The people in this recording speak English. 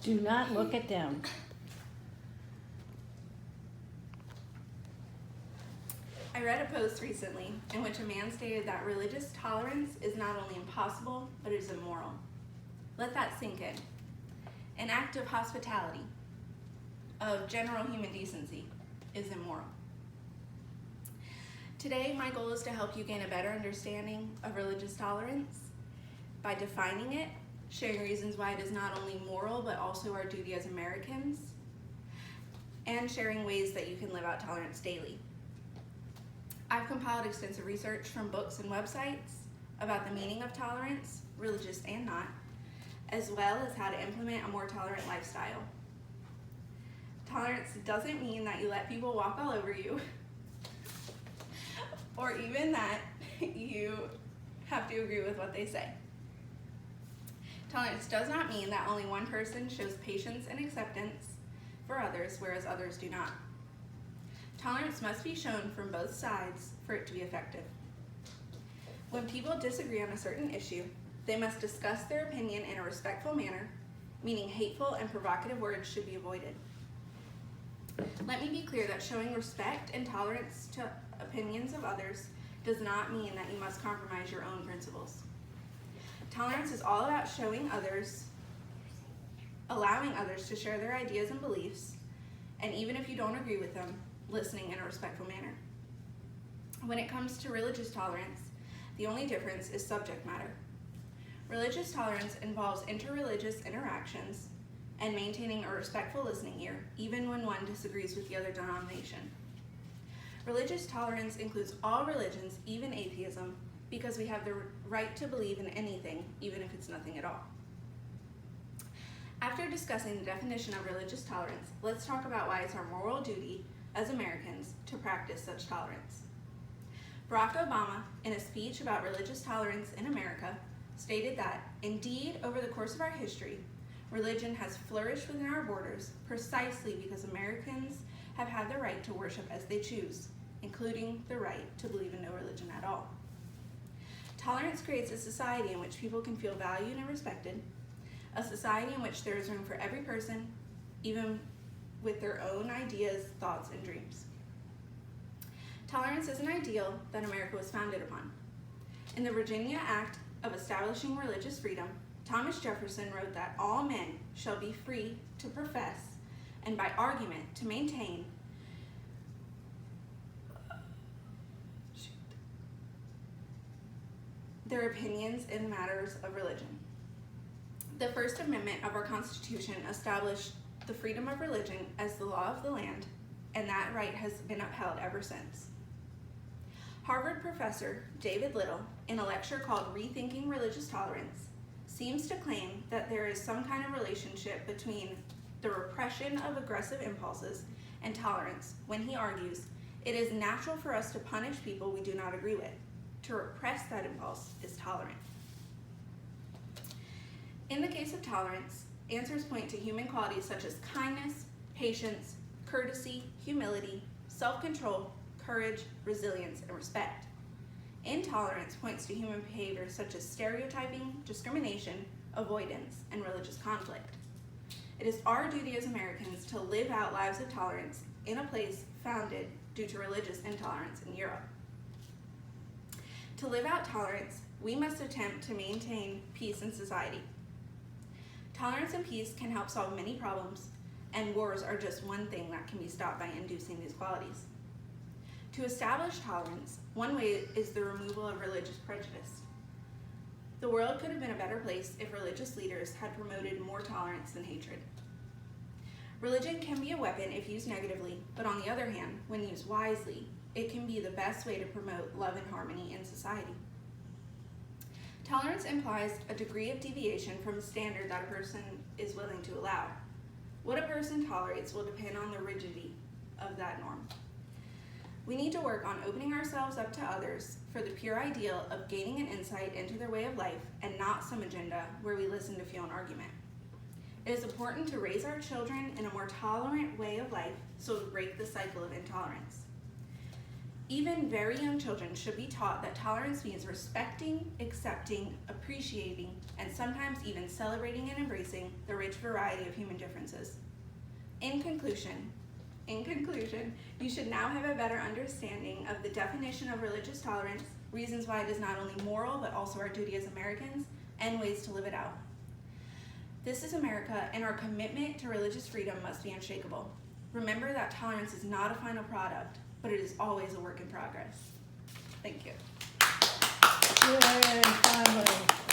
Do not look at them. I read a post recently in which a man stated that religious tolerance is not only impossible, but it is immoral. Let that sink in. An act of hospitality, of general human decency, is immoral. Today, my goal is to help you gain a better understanding of religious tolerance by defining it, sharing reasons why it is not only moral, but also our duty as Americans, and sharing ways that you can live out tolerance daily. I've compiled extensive research from books and websites about the meaning of tolerance, religious and not, as well as how to implement a more tolerant lifestyle. Tolerance doesn't mean that you let people walk all over you, or even that you have to agree with what they say. Tolerance does not mean that only one person shows patience and acceptance for others, whereas others do not. Tolerance must be shown from both sides for it to be effective. When people disagree on a certain issue, they must discuss their opinion in a respectful manner, meaning hateful and provocative words should be avoided. Let me be clear that showing respect and tolerance to opinions of others does not mean that you must compromise your own principles. Tolerance is all about allowing others to share their ideas and beliefs, and even if you don't agree with them, listening in a respectful manner. When it comes to religious tolerance, the only difference is subject matter. Religious tolerance involves interreligious interactions and maintaining a respectful listening ear, even when one disagrees with the other denomination. Religious tolerance includes all religions, even atheism, because we have the right to believe in anything, even if it's nothing at all. After discussing the definition of religious tolerance, let's talk about why it's our moral duty as Americans to practice such tolerance. Barack Obama, in a speech about religious tolerance in America, stated that, indeed, over the course of our history, religion has flourished within our borders precisely because Americans have had the right to worship as they choose, including the right to believe in no religion at all. Tolerance creates a society in which people can feel valued and respected, a society in which there is room for every person, even with their own ideas, thoughts, and dreams. Tolerance is an ideal that America was founded upon. In the Virginia Act of Establishing Religious Freedom, Thomas Jefferson wrote that all men shall be free to profess and by argument to maintain their opinions in matters of religion. The First Amendment of our Constitution established the freedom of religion as the law of the land, and that right has been upheld ever since. Harvard professor David Little, in a lecture called Rethinking Religious Tolerance, seems to claim that there is some kind of relationship between the repression of aggressive impulses and tolerance when he argues it is natural for us to punish people we do not agree with. To repress that impulse is tolerant. In the case of tolerance, answers point to human qualities such as kindness, patience, courtesy, humility, self-control, courage, resilience, and respect. Intolerance points to human behaviors such as stereotyping, discrimination, avoidance, and religious conflict. It is our duty as Americans to live out lives of tolerance in a place founded due to religious intolerance in Europe. To live out tolerance, we must attempt to maintain peace in society. Tolerance and peace can help solve many problems, and wars are just one thing that can be stopped by inducing these qualities. To establish tolerance, one way is the removal of religious prejudice. The world could have been a better place if religious leaders had promoted more tolerance than hatred. Religion can be a weapon if used negatively, but on the other hand, when used wisely, it can be the best way to promote love and harmony in society. Tolerance implies a degree of deviation from a standard that a person is willing to allow. What a person tolerates will depend on the rigidity of that norm. We need to work on opening ourselves up to others for the pure ideal of gaining an insight into their way of life and not some agenda where we listen to feel an argument. It is important to raise our children in a more tolerant way of life so we break the cycle of intolerance. Even very young children should be taught that tolerance means respecting, accepting, appreciating, and sometimes even celebrating and embracing the rich variety of human differences. In conclusion, you should now have a better understanding of the definition of religious tolerance, reasons why it is not only moral but also our duty as Americans, and ways to live it out. This is America, and our commitment to religious freedom must be unshakable. Remember that tolerance is not a final product, but it is always a work in progress. Thank you. Yay, finally.